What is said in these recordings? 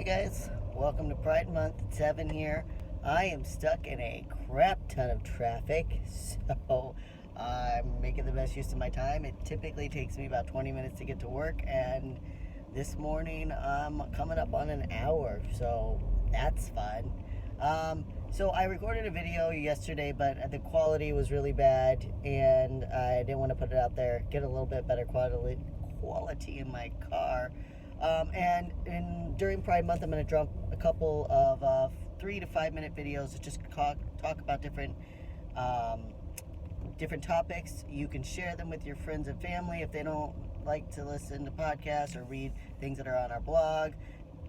Hey guys, welcome to Pride Month. It's Evan here. I am stuck in a crap ton of traffic, so I'm making the best use of my time. It typically takes me about 20 minutes to get to work, and this morning I'm coming up on an hour, so that's fun. So I recorded a video yesterday, but the quality was really bad, and I didn't want to put it out there. Get a little bit better quality in my car. During Pride Month, I'm going to drop a couple of 3 to 5 minute videos that just talk about different topics. You can share them with your friends and family if they don't like to listen to podcasts or read things that are on our blog.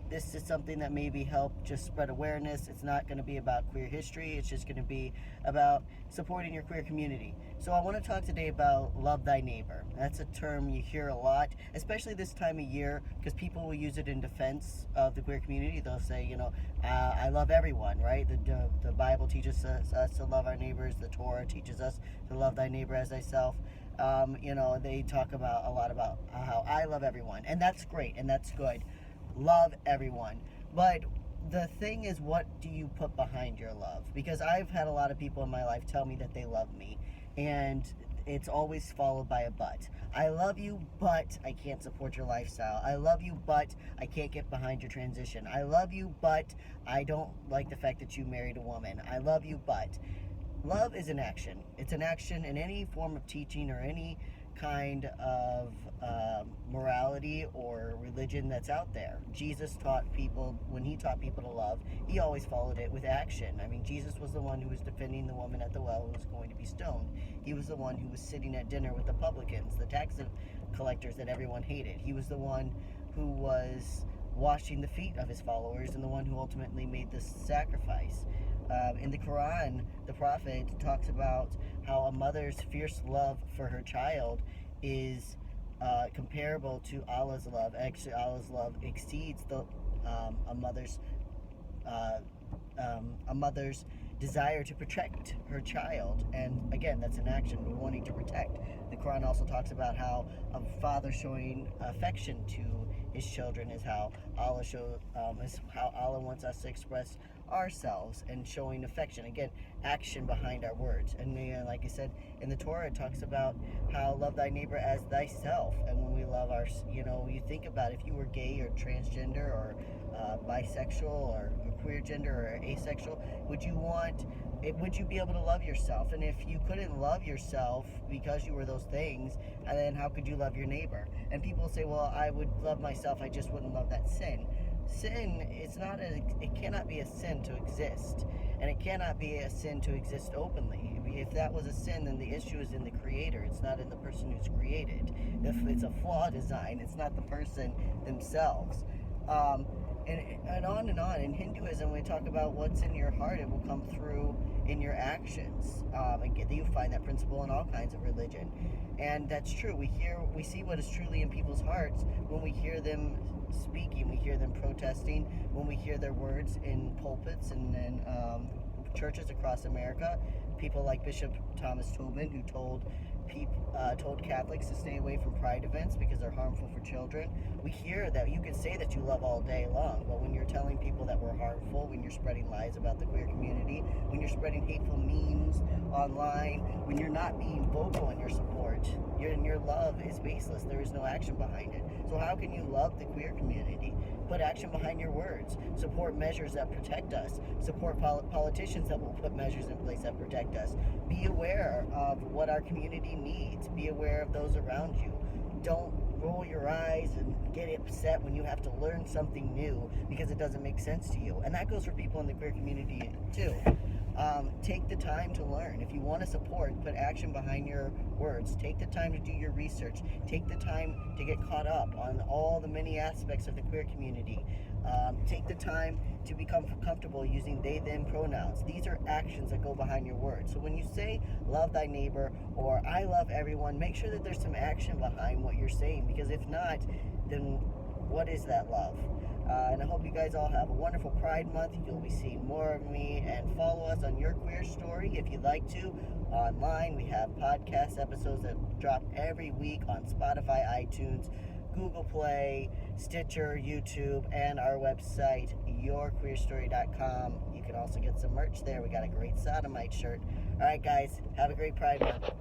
This is something that maybe help just spread awareness. It's not going to be about queer history. It's just going to be about supporting your queer community. So I want to talk today about love thy neighbor. That's a term you hear a lot, especially this time of year, because people will use it in defense of the queer community. They'll say, I love everyone, right? The Bible teaches us to love our neighbors. The Torah teaches us to love thy neighbor as thyself. They talk about a lot about how I love everyone, and that's great, and that's good. Love everyone. But the thing is, what do you put behind your love? Because I've had a lot of people in my life tell me that they love me, and it's always followed by a but. I love you, but I can't support your lifestyle. I love you, but I can't get behind your transition. I love you, but I don't like the fact that you married a woman. I love you, but love is an action. It's an action in any form of teaching or any kind of morality or religion that's out there. Jesus taught people, when he taught people to love, he always followed it with action. I mean, Jesus was the one who was defending the woman at the well who was going to be stoned. He was the one who was sitting at dinner with the publicans, the tax collectors that everyone hated. He was the one who was washing the feet of his followers and the one who ultimately made this sacrifice. In the Quran, the Prophet talks about how a mother's fierce love for her child is comparable to Allah's love. Actually, Allah's love exceeds a mother's desire to protect her child. And again, that's an action, wanting to protect. The Quran also talks about how a father showing affection to his children is how Allah wants us to express ourselves, and showing affection. Again, action behind our words. And like I said, in the Torah, it talks about how love thy neighbor as thyself. And when we love you think about if you were gay or transgender or bisexual or queer gender or asexual, would you be able to love yourself? And if you couldn't love yourself because you were those things, and then how could you love your neighbor? And people say, well, I would love myself, I just wouldn't love that sin. Sin, it cannot be a sin to exist, and it cannot be a sin to exist openly. If that was a sin, then the issue is in the creator. It's not in the person who's created. If it's a flaw design, it's not the person themselves. And on and on. In Hinduism, we talk about what's in your heart, it will come through in your actions. You find that principle in all kinds of religion, and that's true. We see what is truly in people's hearts when we hear them speaking, we hear them protesting, when we hear their words in pulpits and in churches across America. People like Bishop Thomas Tobin, who told Catholics to stay away from pride events because they're harmful for children. We hear that you can say that you love all day long, but when you're telling people that we're harmful, when you're spreading lies about the queer community, when you're spreading hateful memes online, when you're not being vocal in your support, your love is baseless. There is no action behind it. So how can you love the queer community? Put action behind your words. Support measures that protect us. Support politicians that will put measures in place that protect us. Be aware of what our community needs. Be aware of those around you. Don't roll your eyes and get upset when you have to learn something new because it doesn't make sense to you. And that goes for people in the queer community too. Take the time to learn. If you want to support, put action behind your words. Take the time to do your research. Take the time to get caught up on all the many aspects of the queer community. Take the time to become comfortable using they, them pronouns. These are actions that go behind your words. So when you say love thy neighbor or I love everyone, make sure that there's some action behind what you're saying, because if not, then what is that love? And I hope you guys all have a wonderful Pride Month. You'll be seeing more of me, and follow us on Your Queer Story if you'd like to. Online, we have podcast episodes that drop every week on Spotify, iTunes, Google Play, Stitcher, YouTube, and our website, yourqueerstory.com. You can also get some merch there. We got a great sodomite shirt. All right, guys, have a great Pride Month.